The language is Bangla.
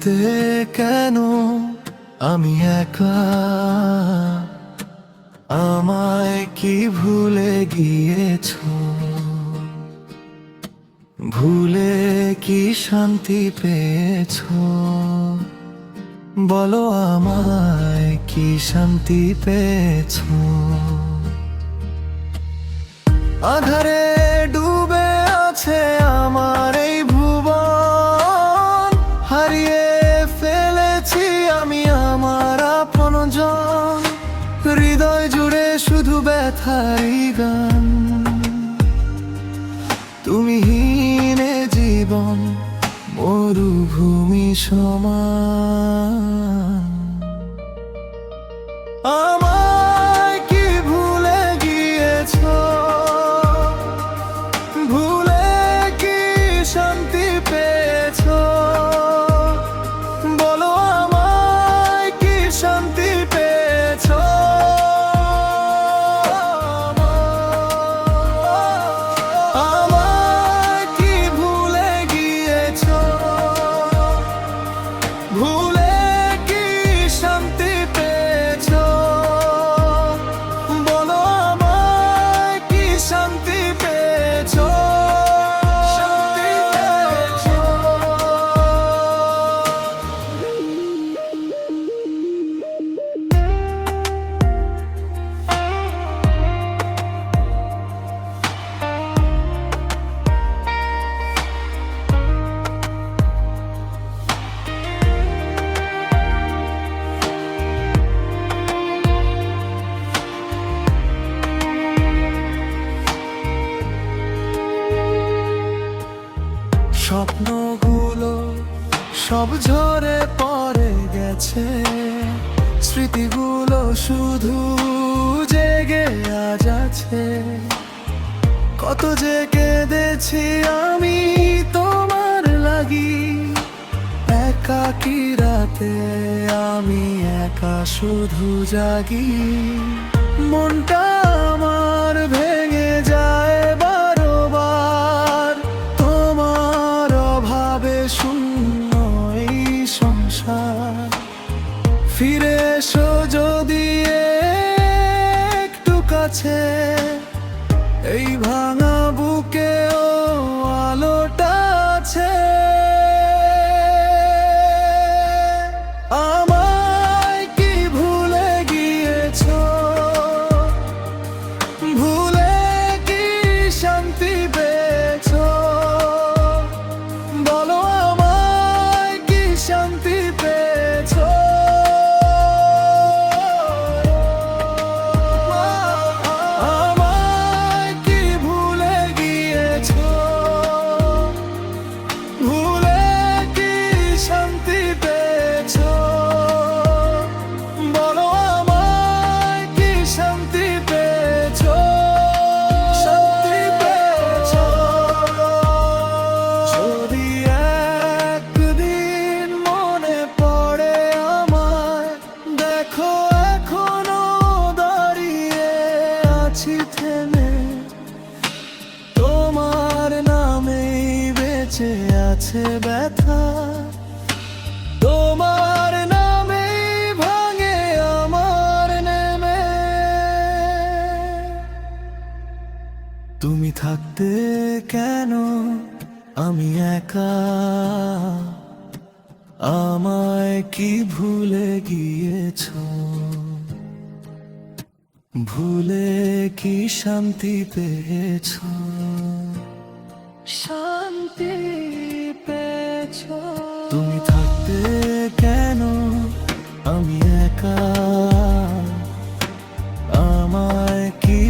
থাকতে কেন আমি একা? আমায় কি ভুলে গিয়েছো? ভুলে কি শান্তি পেয়েছো? বলো আমায় কি শান্তি পেয়েছো? আধারে ডুবে আছে আমার এই ভুবন, হারিয়ে ফেলেছি আমি আমার আপনজন। হৃদয় জুড়ে শুধু ব্যথারই গান, তুমিহীনে জীবন মরুভূমি সমান। আমায় কি ভুলে গিয়েছো? ভুলে কি শান্তি পেয়েছো? বলো আমায় কি শান্তি পেয়েছো? আমায় কি ভুলে গিয়েছো? ভুলে কি শান্তি পেয়েছো? বলো আমায় কি শান্তি পেয়েছো? শান্তি পেয়েছো? স্বপ্নগুলো সব ঝরে পড়ে গেছে, স্মৃতিগুলো শুধু জেগে আজ আছে। কত যে কেঁদেছি আমি তোমার লাগি, একাকী রাতে আমি একা শুধু জাগি। মনটা আমার ভেঙে যায় বারবার, তোমার অভাবে শূন্য এই সংসার। ফিরে এসো যদি একটু কাছে, এই ভাঙা বুকেও আলোটা আছে। আমায় কি ভুলে গিয়েছো? ভুলে কি শান্তি পেয়েছো? বলো আমায় কি শান্তি পেয়েছো? আমায় কি ভুলে গিয়েছো? ভুলে কি শান্তি পেয়েছো? বলো আমায় কি শান্তি পেয়েছো? শান্তি পেয়েছো? যদি একদিন মনে পড়ে আমায়, দেখো এখনো দাঁড়িয়ে আছি থেমে। তোমার নামেই বেঁচে আছে ব্যথা, তোমার নামেই ভাঙে আমার নেমে। তুমি থাকতে কেন আমি একা? আমায় কি ভুলে গিয়েছো? ভুলে কি শান্তি পেয়েছো? শান্তি পেয়েছো? তুমি থাকতে কেন আমি একা? আমায় কি